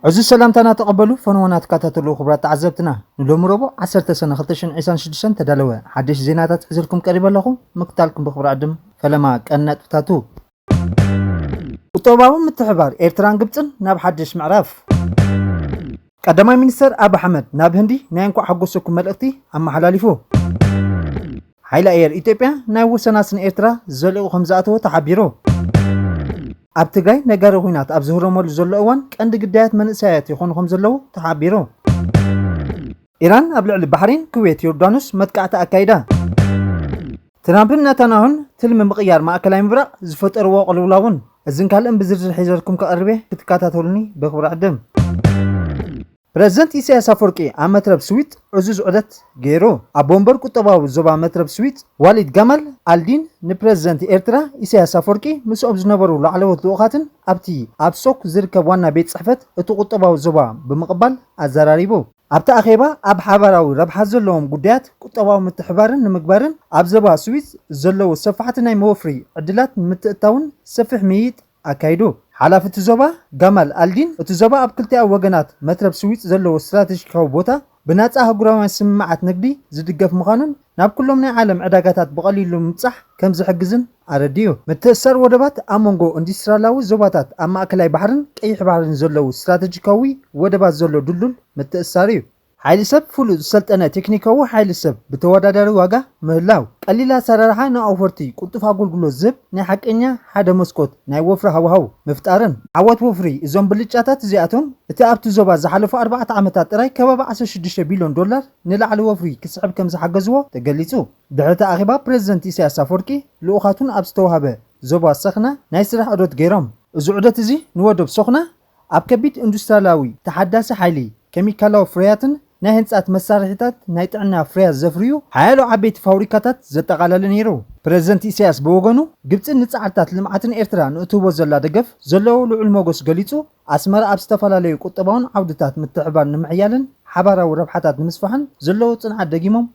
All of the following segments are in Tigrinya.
عزو سلامتنا تقبلوا فنونات كاتاتلو خبرات تعزبتنا نلوم ربو 10 سنة 2026 تدلوا حدش زيناتات حزلكم قريبا لكم مقتالكم بخبر عدم فلما كانت تاتو وطبعا متحبار ايرتران قبطن ناب حدش معرف قدماء مينستر أبا حمد ناب هندي ناينكو حقوسكم ملقتي أما حلاليفو حيلا اير إيتيبيا نايو سناسن ايرترا زلقو خمزاتو تحبيرو ኣብ ትግራይ ነገር ኹናት ኣብ ዝህረመሉ ዘሎ እዋን ቀንዲ ግዳያት መንእሰያት ይኾኑኹም ዘለዉ ተሓቢሩ ኢራን ኣብ ልዕሊ ባሕሪን ኩዌት ዮርዳኖስ መጥቃዕቲ ኣካይዳ ትራምፕን ነታንያሁን ትልሚ ምቕያር ማእከላይ ምብራቕ ዝፈጠርዎ ቅልውላውን እዝን ካልእን ብዝርዝር ሒዘልኩም ከቐርቤ ክትከታተሉኒ ብኽብሪ ዕድም ፕሬዝደንት ኢሳያስ አፈወርቂ ኣብ መትረብ ስዊት ዕዙዝ ዑደት ገይሩ ኣብ ቦምበር ቁጠባዊ ዞባ መትረብ ስዊት ዋሊድ ጋማል አልዲን ንፕሬዝደንት ኤርትራ ኢሳያስ አፈወርቂ ምስኦም ዝነበሩ ላዕለዎት ልኡኻትን ኣብቲ ኣብ ሶክ ዝርከብ ዋና ቤት ጽሕፈት እቲ ቁጠባዊ ዞባ ብምቕባል ኣዘራሪቡ ኣብቲ ኣኼባ ኣብ ሓበራዊ ረብሓት ዘለዎም ጉዳያት ቁጠባዊ ምትሕባርን ንምግባርን ኣብ ዞባ ስዊት ዘለዉ ሰፋሕቲ ናይ መወፍሪ ዕድላት ምትእታውን ሰፊሕ ምይይጥ ኣካይዱ حلف التزوبا جمال ألدين التزوبا أبكلتي أو وجنات مترب سويت زلوا استراتيجي كوبوتا بنات أهجروا سمعت نقدي زد الجف مخانن ناب كلهم عالم عداقات بقليل متصح كم زحجزن أرديو متأثر ودبات أمونجو اندستريالاو زوباتات أما أكلاي بحرن أي حبارن زلوا استراتيجي كوي ودبات زلوا دلول متأثريو حيل سب فلو سلطنة تكنيكو حيل سب بتوادر واجا مهلاو قليلا سررها نأوفرتي كنت فاقول قلو زب نحك إنيا حدا مسكوت ناي وفر هاو مفتارن عوات وفري إزون بلجاتات زياتون اتقابت زوبا زحلفو 4 عامتات راي كبابا 16 بليون دولار نلعلو وفري كسعب كم زحقزوه تقليتو دعوتا أغيبا بريزدنت إسياس أفوركي لأخاتون أبستوهابه زوبا السخنة ناي سرح أدوت جيرام زعودة زي نودب سخنة أبكبيت اندستريالاوي تحداس حيلي كيميكالاو فرياتن ናይ ህንጻት መሳርሒታት ናይ ጥዕና ፍርያት ዘፍርዩ ሓያሎ ዓበይቲ ፋብሪካታት ዘጠቓለለ ነይሩ ፕሬዝደንት ኢሳያስ ብወገኑ ግብፂ ንጻዕርታት ልምዓትን ኤርትራ ንእትቦ ዘላ ደገፍ ዘለዎ ልዑል ሞገስ ገሊጹ ኣስመራ ኣብ ዝተፈላለዩ ቁጠባውን ዓውድታት ምትሕባር ንምሕያልን ሓባራዊ ረብሓታት ንምስፋሕን ዘለዎ ጽንዓት ደጊሞም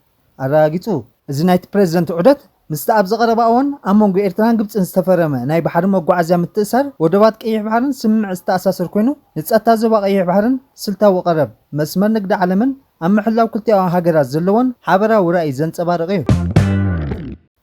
ኣረጋጊጹ እዚ ናይቲ ፕሬዝደንት ዑደት ምስቲ ኣብ ዘቐረበ እዋን ኣብ መንጎ ኤርትራን ግብፅን ዝተፈረመ ናይ ባሕሪ መጓዓዝያ ምትእሳር ወደባት ቀይሕ ባሕርን ስምምዕ ዝተኣሳሰር ኮይኑ ንጸጥታ ዞባ ቀይሕ ባሕርን ስልታዊ ቀረብ መስመር ንግዲ ዓለምን ኣብ ምሕላው ክልቲአን ሃገራት ዘለዎን ሓበራዊ ራእይ ዘንጸባርቕ እዩ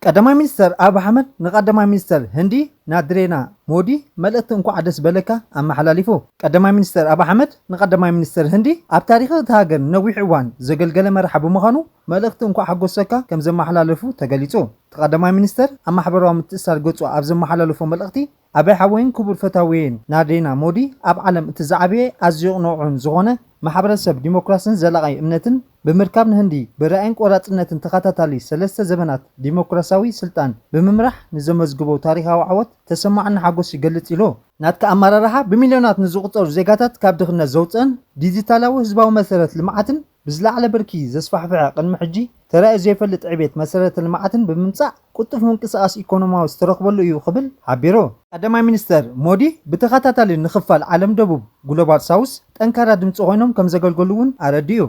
ቀዳማይ ሚኒስተር አብ አሕመድ ንቀዳማይ ሚኒስተር ህንዲ ናድሬና ሞዲ መልእክቲ እንኳ ዓደስ በለካ ኣመሓላሊፉ ቀዳማይ ሚኒስተር አብ አሕመድ ንቀዳማይ ሚኒስተር ህንዲ ኣብ ታሪኽ እቲ ሃገር ነዊሕ እዋን ዘገልገለ መራሒ ብምዃኑ መልእክቲ እንኳ ሓጎሰካ ከም ዘመሓላለፉ ተገሊጹ ተቀዳማይ ሚኒስተር ኣብ ማሕበራዊ ምትእስሳር ገጹ ኣብ ዘመሓላለፎ መልእክቲ ኣበይ ሓወይን ክቡር ፈታዊን ናድሬና ሞዲ ኣብ ዓለም እቲ ዝዓበየ ኣዝዩ ቅኑዕን ዝኾነ ማሕበረሰብ ዲሞክራሲን ዘላቓይ እምነትን ብምርካብ ንህንዲ ብራእይን ቆራጽነትን ተኸታታሊ 3 ዘመናት ዲሞክራሲያዊ ስልጣን ብምምራሕ ንዘመዝግቦ ታሪኻዊ ዓወት ተሰማዕና ሓጎስ ይገልጽ ኢሉ ናትካ ኣመራርሓ ብሚልዮናት ንዝቑጸሩ ዜጋታት ካብ ድኽነት ዘውፅአን ዲጂታላዊ ህዝባዊ መሰረት ልምዓትን ብዝለዓለ ብርኪ ዘስፋሕፍሐ ቅድሚ ሕጂ ተራእዩ ዘይፈልጥ ዕቤት መሰረተ ልምዓትን ብምምጻእ ቁጡፍ ምንቅስቓስ ኢኮኖሚያዊ ዝተረኽበሉ እዩ ክብል ሓቢሩ ቀዳማይ ሚኒስተር ሞዲ ብተኸታታሊ ንኽፋል ዓለም ደቡብ ግሎባል ሳውስ ጠንካራ ድምፂ ኮይኖም ከም ዘገልገሉ እውን ኣረዲዩ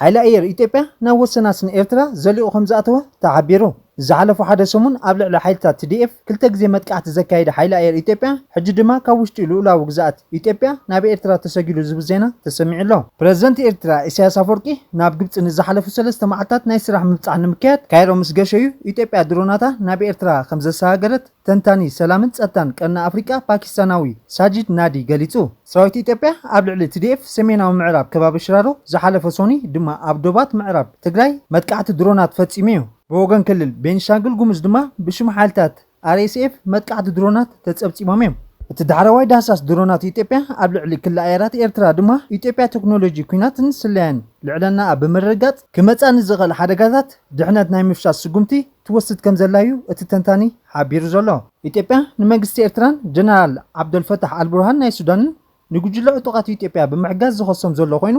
ሓይሊ ኣየር ኢትዮጵያ ናብ ወሰናስን ኤርትራ ዘሊኡ ከም ዝኣተወ ተሓቢሩ ዝሓለፉ ሓደ ሰሙን ኣብ ልዕሊ ሓይልታት TDF ክልተ ግዜ መጥቃዕቲ ዘካየደ ሓይሊ ኣየር ኢትዮጵያ ሕጂ ድማ ካብ ውሽጢ ልኡላዊ ግዛኣት ኢትዮጵያ ናብ ኤርትራ ተሰጊሉ ዝብል ዜና ተሰሚዑ ኣሎ ፕሬዝደንት ኤርትራ ኢሳያስ አፈወርቂ ናብ ግብፂ ንዝሓለፉ 3 መዓልታት ናይ ስራሕ ምብፃሕ ንምክያድ ካይሮ ምስ ገሸዩ ኢትዮጵያ ድሮናታ ናብ ኤርትራ ከም ዘሰሃገረት ተንታኒ ሰላምን ጸጥታን ቀና ኣፍሪቃ ፓኪስታናዊ ሳጂድ ናዲ ገሊጹ ሰራዊት ኢትዮጵያ ኣብ ልዕሊ TDF ሰሜናዊ ምዕራብ ከባቢ ሽራሮ ዝሓለፈ ሶኒ ድማ ኣብ ዶባት ምዕራብ ትግራይ መጥቃዕቲ ድሮናት ፈጺሙ እዩ بوغن كلل بينشانغل قمز دما بشم حالتات RSF مدقعت درونات تتصبصيمم እዮም እቲ ዳዕረዋይ ዳህሳስ ድሮናት ኢትዮጵያ ኣብ ልዕሊ ክልል ኣየራት ኤርትራ ድማ ኢትዮጵያ ቴክኖሎጂ ኩናትን ስለያን ልዕለና ኣብ ምርጋጽ ክመጻን ዝኽእል ሓደጋታት ድሕነት ናይ ምፍሻስ ስጉምቲ ትወስድ ከም ዘላዩ እቲ ተንታኒ ሓቢሩ ዘሎ ኢትዮጵያ ንመንግስቲ ኤርትራን ጀነራል ዓብደልፈታሕ አልቡርሃን ናይ ሱዳንን ንጉጅለ ዕጡቃት ኢትዮጵያ ብምሕጋዝ ዝኸሶም ዘሎ ኮይኑ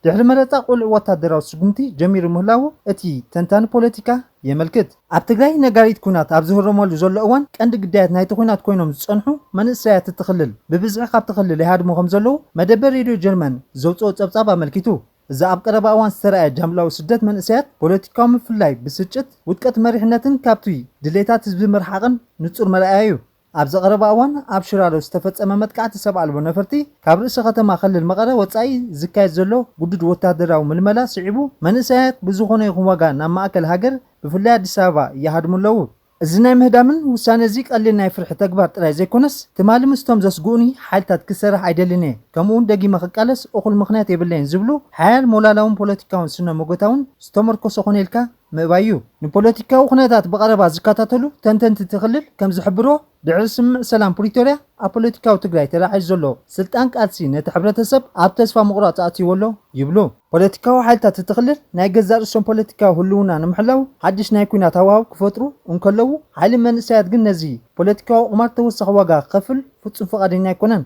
ድሕሪ መረፃ ቁልዕ ወታደራዊ ስጉምቲ ጀሚሩ ምህላው እቲ ተንታኒ ፖለቲካ የመልክት ኣብ ትግራይ ነጋሪት ኩናት ኣብ ዝህረመሉ ዘሎ እዋን ቀንዲ ግዳያት ናይቲ ኩናት ኮይኖም ዝጸንሑ መንእሰያት እትኽልል ብብዝሒ ካብ ትኽልል ይሃድሙ ከም ዘለዉ መደበር ሬድዮ ጀርመን ዘውፅኦ ጸብጻብ ኣመልኪቱ እዛ ኣብ ቀረባ እዋን ዝተረኣየ ጃምላዊ ስደት መንእሰያት ፖለቲካዊ ምፍላይ ብስጭት ውድቀት መሪሕነትን ካብቲ ድሌታት ህዝቢ ምርሓቕን ንጹር መርኣያ እዩ ኣብ ዘቐረበ እዋን ኣብ ሽራሮ ዝተፈጸመ መጥቃዕቲ ሰብዓ ኣልቦ ነፈርቲ ካብ ርእሲ ከተማ ክልል መቐለ ወጻኢ ዝካየድ ዘሎ ጉዱድ ወታደራዊ ምልመላ ስዒቡ መንእሰያት ብዝኾነ ይኹን ዋጋ ናብ ማእከል ሃገር ብፍላይ ኣዲስ ኣበባ ይሃድሙ ኣለዉ። እዚ ናይ ምህዳምን ውሳነ እዚ ቀሊል ናይ ፍርሒ ተግባር ጥራይ ዘይኮነስ ትማሊ ምስቶም ዘስጉኡኒ ሓይልታት ክሰርሕ ኣይደልን እየ ከምኡውን ደጊመ ክቃለስ እኹል ምኽንያት የብለይን ዝብሉ ሓያል ሞላላውን ፖለቲካውን ስነ ሞጎታውን ዝተመርኮሶ ኾነ ኢልካ ምእባይ እዩ። ንፖለቲካዊ ኩነታት ብቐረባ ዝከታተሉ ተንተንቲ ትኽልል ከም ዝሕብሮ ድሕሪ ስምዕ ሰላም ፕሪቶርያ ኣብ ፖለቲካዊ ትግራይ ተላዒሉ ዘሎ ስልጣን ቃልሲ ነቲ ሕብረተሰብ ኣብ ተስፋ ምቑራፅ ኣትይዎ ኣሎ ይብሉ። ፖለቲካዊ ሓይልታት ትኽልል ናይ ገዛ ርእሶም ፖለቲካዊ ህልውና ንምሕላው ሓድሽ ናይ ኩናት ሃዋህው ክፈጥሩ እንከለዉ ሓይሊ መንእሰያት ግን ነዚ ፖለቲካዊ ቁማር ተወሳኺ ዋጋ ክኸፍል ፍጹም ፈቓደኛ ኣይኮነን።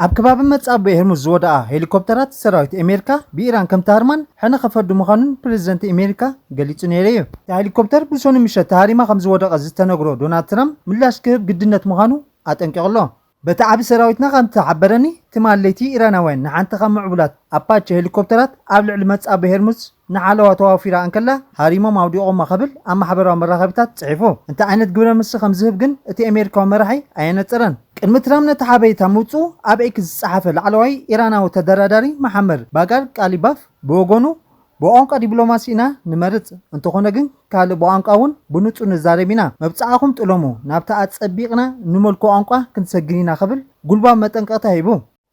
ኣብ ከባቢ መጻበዪ ሄርሙዝ ዝወደኣ ሄሊኮፕተራት ሰራዊት ኣሜሪካ ብኢራን ከም ተሃርማን ሕነ ከፈዱ ምዃኑን ፕሬዚደንት ኣሜሪካ ገሊጹ ነይሩ እዩ። እቲ ሄሊኮፕተር ብሶኒ ምሸት ተሃሪማ ከም ዝወደቐ ዝተነግሮ ዶናልድ ትራምፕ ምላሽ ክህብ ግድነት ምዃኑ ኣጠንቂቑ ኣሎ። በቲ ዓቢ ሰራዊትና ከም ተሓበረኒ ትማል ለይቲ ኢራናውያን ንሓንቲ ካብ ምዕቡላት ኣፓቼ ሄሊኮፕተራት ኣብ ልዕሊ መጻበዪ ሄርሙዝ ንሓለዋ ተዋፊራ እንከላ ሃሪሞም ኣውዲቖማ ኽብል ኣብ ማሕበራዊ መራኸቢታት ጽሒፉ። እንታይ ዓይነት ግብረ መልሲ ከም ዝህብ ግን እቲ ኣሜሪካዊ መራሒ ኣየነፀረን። ቅድሚ ትራምፕ ነቲ ሓበሬታ ምውፅኡ ኣብ ኤክስ ዝፀሓፈ ላዕለዋይ ኢራናዊ ተደራዳሪ መሐመድ ባጋር ቃሊባፍ ብወገኑ ብቋንቋ ዲፕሎማሲ ኢና ንመርፅ እንተኾነ ግን ካልእ ብቋንቋ እውን ብንጹር ንዛረብ ኢና መብፃዕኹም ጥሎሙ ናብታ ኣፀቢቕና ንመልኩ ቋንቋ ክንሰግን ኢና ኽብል ጉልባብ መጠንቀቕታ ሂቡ።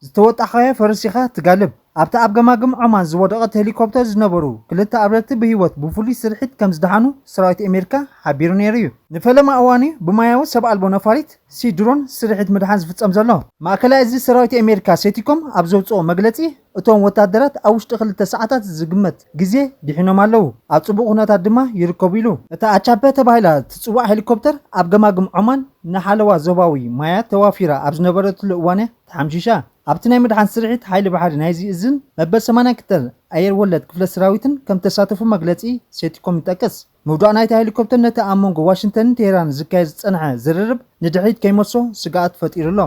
ዝተወጣኸየ ፈረሲኻ ትጋልብ። ኣብታ ኣብ ገማግም ዖማን ዝወደቐት ሄሊኮፕተር ዝነበሩ ክልተ ኣብረርቲ ብሂወት ብፍሉይ ስርሒት ከም ዝደሓኑ ሰራዊት ኣሜሪካ ሓቢሩ ነይሩ እዩ። ንፈለማ እዋን ብማያዊ ሰብ ኣልቦ ነፋሪት ሲድሮን ስርሒት ምድሓን ዝፍጸም ዘሎ ማእከላይ እዚ ሰራዊት ኣሜሪካ ሴቲኮም ኣብ ዘውፅኦ መግለጺ እቶም ወታደራት ኣብ ውሽጢ 2 ሰዓታት ዝግመት ግዜ ድሒኖም ኣለዉ፣ ኣብ ጽቡቕ ኩነታት ድማ ይርከቡ ኢሉ። እታ ኣቻፔ ተባሂላ ትጽዋዕ ሄሊኮፕተር ኣብ ገማግም ዖማን ንሓለዋ ዞባዊ ማያት ተዋፊራ ኣብ ዝነበረትሉ እዋን ተሓምሺሻ። ኣብቲ ናይ ምድሓን ስርሒት ሓይሊ ባሕሪ ናይዚ እዝን መበል 82 ኣየር ወለድ ክፍለ ሰራዊትን ከም ተሳተፉ መግለጺ ሴቲኮም ይጠቅስ። ምውዳእ ናይታ ሄሊኮፕተር ነቲ ኣብ መንጎ ዋሽንግተንን ቴሄራን ዝካየድ ዝጸንሐ ዝርርብ ንድሕሪት ከይመልሶ ስጋኣት ፈጢሩ ኣሎ።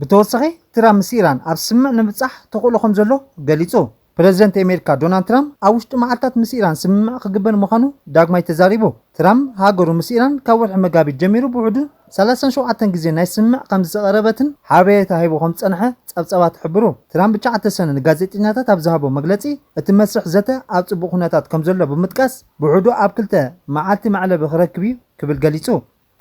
ብተወሳኺ ትራምፕ ምስ ኢራን ኣብ ስምዕ ንምብጻሕ ተኽእሎ ከም ዘሎ ገሊጹ። ፕሬዚደንት ኣሜሪካ ዶናልድ ትራምፕ ኣብ ውሽጢ መዓልታት ምስ ኢራን ስምምዕ ክግበር ምዃኑ ዳግማይ ተዛሪቡ። ትራምፕ ሃገሩ ምስ ኢራን ካብ ወርሒ መጋቢት ጀሚሩ ብውሕዱ 37 ግዜ ናይ ስምምዕ ከም ዝቐረበትን ሓበሬታ ሂቡ ከም ዝጸንሐ ጸብጸባት ይሕብሩ። ትራምፕ ብ9 ሰነ ንጋዜጠኛታት ኣብ ዝሃቦ መግለጺ እቲ መስርሕ ዘተ ኣብ ጽቡቕ ኩነታት ከም ዘሎ ብምጥቃስ ብውሕዱ ኣብ 2 መዓልቲ መዕለቢ ክረክብ እዩ ክብል ገሊጹ።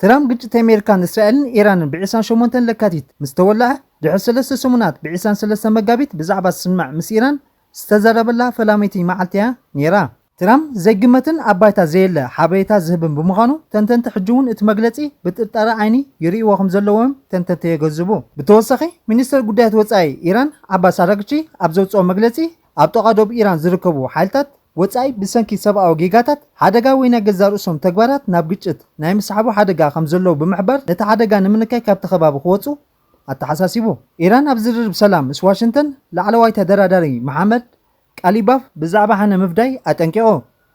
ትራምፕ ግጭት ኣሜሪካን እስራኤልን ኢራንን ብ28 ለካቲት ምስ ተወልዐ ድሕሪ 3 ሰሙናት ብ23 መጋቢት ብዛዕባ ስምምዕ ምስ ኢራን ዝተዘረበላ ፈላመይቲ መዓልቲ እያ ነይራ። ትራምፕ ዘይግመትን ኣብ ባይታ ዘየለ ሓበሬታ ዝህብን ብምዃኑ ተንተንቲ ሕጂ እውን እቲ መግለጺ ብጥርጣረ ዓይኒ ይርእይዎ ከም ዘለዎም ተንተንቲ የገዝቡ። ብተወሳኺ ሚኒስትር ጉዳያት ወጻኢ ኢራን ዓባስ ኣራግቺ ኣብ ዘውፅኦ መግለጺ ኣብ ጥቓ ደቡብ ኢራን ዝርከቡ ሓይልታት ወጻኢ ብሰንኪ ሰብኣዊ ጌጋታት ሓደጋ ወይ ናይ ገዛ ርእሶም ተግባራት ናብ ግጭት ናይ ምስሓቡ ሓደጋ ከም ዘለዉ ብምሕባር ነቲ ሓደጋ ንምንካይ ካብቲ ከባቢ ክወፁ ኣተሓሳሲቡ። ኢራን ኣብ ዝርርብ ሰላም ምስ ዋሽንግተን ላዕለዋይ ተደራዳሪ መሐመድ ቃሊባፍ ብዛዕባ ሓነ ምፍዳይ ኣጠንቂቑ።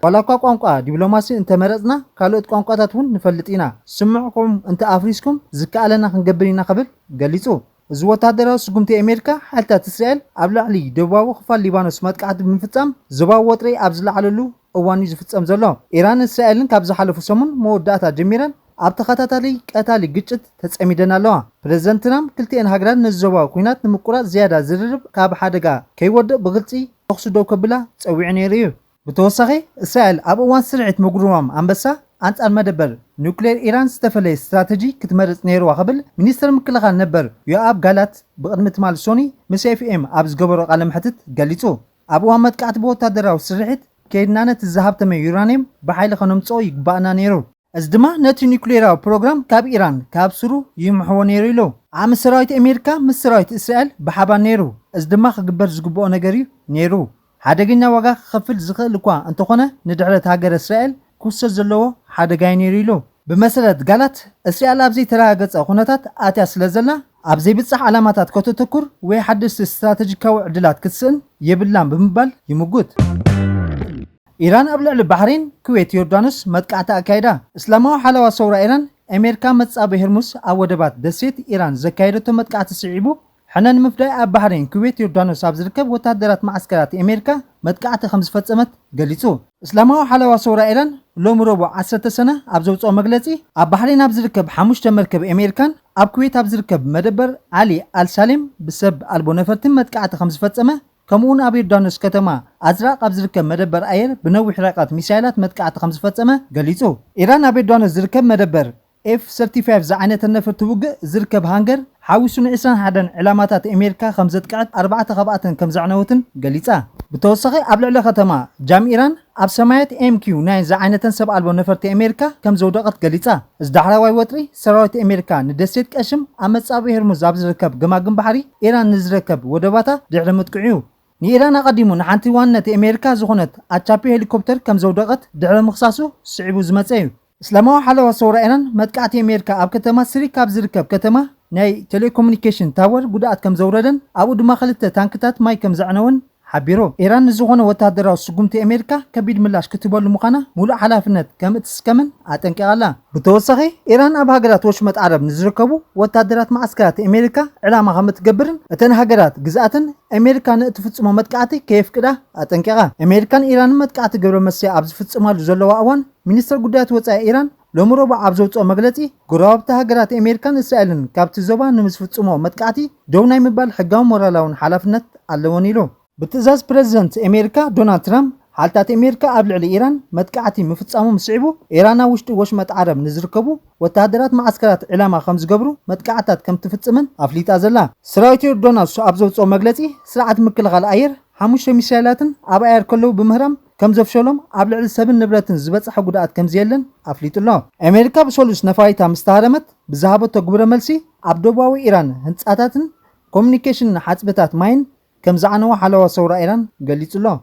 ዋላ እኳ ቋንቋ ዲፕሎማሲ እንተመረፅና ካልኦት ቋንቋታት እውን ንፈልጥ ኢና፣ ስምዕኩም እንተ ኣፍሪስኩም ዝከኣለና ክንገብር ኢና ክብል ገሊጹ። እዚ ወታደራዊ ስጉምቲ ኣሜሪካ ሓይልታት እስራኤል ኣብ ላዕሊ ደቡባዊ ክፋል ሊባኖስ መጥቃዕቲ ብምፍጻም ዞባዊ ወጥሪ ኣብ ዝለዓለሉ እዋን እዩ ዝፍጸም ዘሎ። ኢራን እስራኤልን ካብ ዝሓለፉ ሰሙን መወዳእታ ጀሚረን ኣብ ተኸታታሊ ቀታሊ ግጭት ተጸሚደን ኣለዋ። ፕሬዚደንት ትራምፕ ክልቲአን ሃገራት ነዚ ዞባዊ ኩናት ንምቁራጽ ዝያዳ ዝርርብ ካብ ሓደጋ ከይወድቕ ብግልፂ ተኽሱ ደው ከብላ ፀዊዑ ነይሩ እዩ። ብተወሳኺ እስራኤል ኣብ እዋን ስርዒት ምጉርማም ኣንበሳ አንጻር መደበር ኒውክሌር ኢራን ዝተፈለየ ስትራቴጂ ክትመርጽ ነይርዋ ክብል ሚኒስትር ምክልኻል ነበር ዮአብ ጋላት ብቅድሚ ትማል ሶኒ ምስ ኤፍኤም ኣብ ዝገበሮ ቃለ መሕትት ገሊጹ። ኣብ እዋን መጥቃዕቲ ብወታደራዊ ስርሒት ከይድና ነቲ ዝሃብተመ ዩራኒየም ብሓይሊ ከነምጽኦ ይግባአና ነይሩ። እዚ ድማ ነቲ ኒውክሌራዊ ፕሮግራም ካብ ኢራን ካብ ስሩ ይምሕዎ ነይሩ ኢሉ። ዓሚ ሰራዊት ኣሜሪካ ምስ ሰራዊት እስራኤል ብሓባር ነይሩ። እዚ ድማ ክግበር ዝግብኦ ነገር እዩ ነይሩ። ሓደገኛ ዋጋ ክኸፍል ዝኽእል እኳ እንተኾነ ንድሕረት ሃገር እስራኤል ክውሰድ ዘለዎ ሓደጋ ነይሩ ኢሉ። ብመሰረት ጋላት እስራኤል ኣብ ዘይተረጋገፀ ኩነታት ኣትያ ስለ ዘላ ኣብ ዘይብፅሕ ዓላማታት ከተተኩር ወይ ሓደስቲ ስትራቴጂካዊ ዕድላት ክትስእን የብላን ብምባል ይምጉት። ኢራን ኣብ ልዕሊ ባህሬን፣ ኩዌት፣ ዮርዳኖስ መጥቃዕቲ ኣካይዳ። እስላማዊ ሓለዋ ሰውራ ኢራን ኣሜሪካ መጻበዪ ሄርሙስ ኣብ ወደባት ደሴት ኢራን ዘካየደቶ መጥቃዕቲ ስዒቡ حنا نمفداي أب بحرين كويت يوردانوس أب زركب وتهدرات معسكرات أمريكا متقعت 5 فصمت قليصو اسلاماو حلوة صورة إيران لوم ربع 10 سنة أب زوجو مجلسي أب بحرين أب زركب 5 مركب أمريكان أب كويت أب زركب مدبر علي السالم بسب ألبو نفرتم متقعت 5 فصمة كمون أب يوردانوس كتما أزرق أب زركب مدبر أير بنوي حركات ميسايلات متقعت 5 فصمة قليصو إيران أب يوردانوس زركب مدبر F-35 زعانة النفر توقع زركب هانجر حاوسون إسران حدن علامات أمريكا 5 قعد 4 خبأتن كم زعنوتن قليصا بتوسخي قبل على ختما جام إيران أب سمايت MQ9 زعانة سبع ألبو نفرت أمريكا كم زودقت قليصا ازدحرا واي وطري سراويت أمريكا ندسيت كأشم أمت صابي هرمز أب زركب قماقم بحري إيران نزركب ودباتا دعلا متقعيو نيران قديمون حانتي وانة أمريكا زخونت أتشابي هليكوبتر كم زودقت دعلا مخصاصو سعبو زمتسيو اسلامو حلوة صورة إيران متقعتي أمريكا أب كتما سري كاب زركب كتما ناي تيليكومونيكيشن تاور قدات كم زوردن أبو دما خلت تانكتات ماي كم زعنون حبيرو إيران نزغونه وتهدراو سقومتي أمريكا كبيد ملاش كتبوا المقانة مولا حلافنت كم تسكمن أتنكغلا بتوسخي إيران أب هاجرات وشمت عرب نزركبو وتهدرات معسكرات أمريكا علامة هم تقبرن أتن هاجرات جزءاتن أمريكا نتفتصم متقعتي كيف كده أتنكغا أمريكان إيران متقعتي قبل مسي أبز فتتصم زلوا أوان مينستر قدات وصاي إيران لوم ربع أبزوت مجلتي قرابة هاجرات أمريكان إسرائيل كابت الزبان نمسفتصمو متقعتي دونا يمبال حقام مورالون حلافنت اللونيلو بتزاز بريزيدنت أمريكا دونالد ترامب حالتات أمريكا قبل على إيران متقعتي مفتصمو مسعبو إيران وشمت عرب نزركبو وتهدرات معسكرات علامة 5 قبرو متقعتات كم تفتصمن أفليت أزلا سرايتير دونالد أبزوت مجلتي سرعة مكلغال أير حموش ميسايلاتن أب أير كله بمهرم كم زفشولم قبل على 7 نبرتن زبصح قدات كم زيلن أفليت الله أمريكا بسولوس نفايتا مستهرمت بذهبت تقبر ملسي عبدوباوي إيران هنصاتاتن كوميونيكيشن حاسبتات ماين كم زعنوا حلوة صورة إيران قليت الله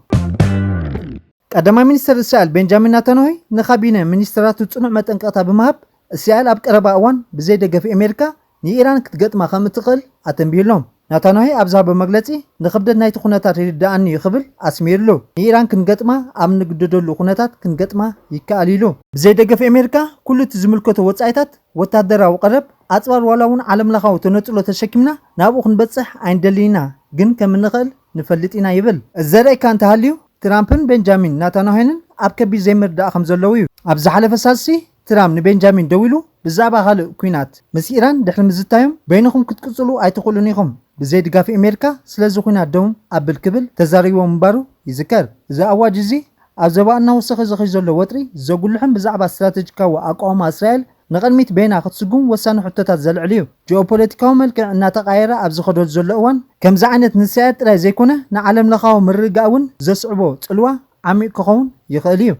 قدما مينستر إسرائيل بنجامين نتنياهو نخابينه مينسترات تصنع متنقطة بمهب إسرائيل أب قربا أوان بزي دقة في أمريكا ني إيران كتقطما خم تقل أتنبيلهم نتنياهو أبزها بمجلسي نخبدت نايت خونتات يردأني يخبل أسميرلو ني إيران كنقطما أم نقددلو خونتات كنقطما يكاليلو بزي دقة في أمريكا كل تزملكته وصايتات وتهدرا وقرب أصبر ولاون عالم لخاو تنطلو تشكمنا نابو خنبصح عين دلينا جن كم نخل نفلتينا يبل الزرع كان تهاليو ترامبن بنجامين نتنياهو أب كبير زي مردا خم زلويو أبز حلف ساسي ترامب نبنجامين دويلو بزعبا خالق كوينات مس إيران دحل مزتايم بينكم كتقصلو أيتقولونيكم بزي دقة في أمريكا سلازو كوينات دوم أب الكبل تزاريو مبارو يذكر إذا أواجزي أزباءنا وسخ زخي زلو وطري زوجلهم بزعبا استراتيجيكا وأقوام إسرائيل نقلميت بينا ختصقون وسانو حتتات زلعليو جيوبوليتيكاو ملكع ناتقايرة أبز خدول زلوان كم زعنت نسيات رأي زيكونا نعلم لخاو مرقاون زسعبو تلوا عميق كخون يخليو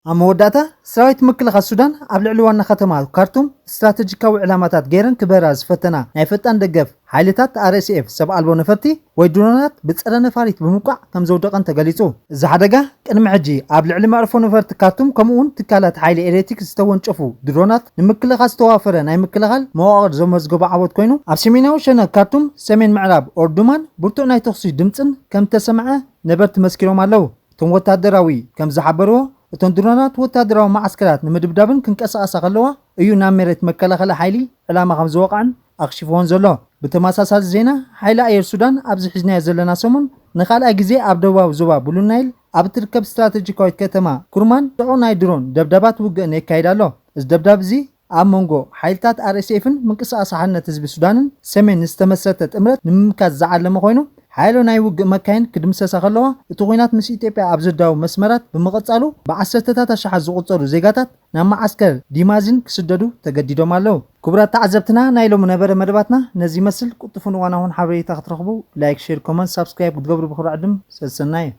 أموداتا سرايت مكلخ السودان قبل علوان ختمات كارتوم استراتيجيكاو علامات غيرن كبراز فتنا نايفتان دقف حالتات RSF سبع ألبو نفرتي ويدونات بتصرى نفاريت بموقع كم زودقان تقليتو إذا حدقا كان معجي قبل علم عرفو نفرت كارتوم كمون تكالات حالي إريتيك استوان شوفو درونات نمكلخ استوافرة ناي مكلخال مواقر زومز قبع عبود كوينو أبسميناو شنا كارتوم سمين معراب أردومان برتو ناي تخصي دمتن كم تسمعه نبرت مسكيرو مالو تون وتادراوي كم زحبرو እተን ድሮናት ወታደራዊ ማዕስከራት ንምድብዳብን ክንቀሳቀሳ ከለዋ እዩ ናብ መሬት መከላኸሊ ሓይሊ ዕላማ ከም ዝወቃዕን ኣክሽፎን ዘሎ ብተመሳሳሊ ዜና ሓይሊ ኣየር ሱዳን ኣብዚ ሒዝናዮ ዘለና ሰሙን ንኻልኣይ ግዜ ኣብ ደቡባዊ ዞባ ብሉ ናይል ኣብ ትርከብ ስትራቴጂካዊት ከተማ ኩርማን ጥዑ ናይ ድሮን ደብዳባት ውግእን የካይድ ኣሎ እዚ ደብዳብ እዚ ኣብ መንጎ ሓይልታት RSFን ምንቅስቃስ ሓርነት ህዝቢ ሱዳንን ሰሜን ዝተመስረተ ጥምረት ንምምካት ዝዓለመ ኮይኑ ሓይሎ ናይ ውግእ መካይን ክድምሰሳ ከለዋ እቲ ኩናት ምስ ኢትዮጵያ ኣብ ዘዳው መስመራት ብምቕጻሉ ብዓሰርተታት ኣሽሓት ዝቑጸሩ ዜጋታት ናብ ማዓስከር ዲማዚን ክስደዱ ተገዲዶም ኣለዉ ክቡራት ተዓዘብትና ናይ ሎሚ ነበረ መደባትና ነዚ ይመስል ቁጥፉን ዋናውን ሓበሬታ ክትረኽቡ ላይክ ሼር ኮመንት ሳብስክራይብ ክትገብሩ ብኽብሪ ዕድም ሰሰናየ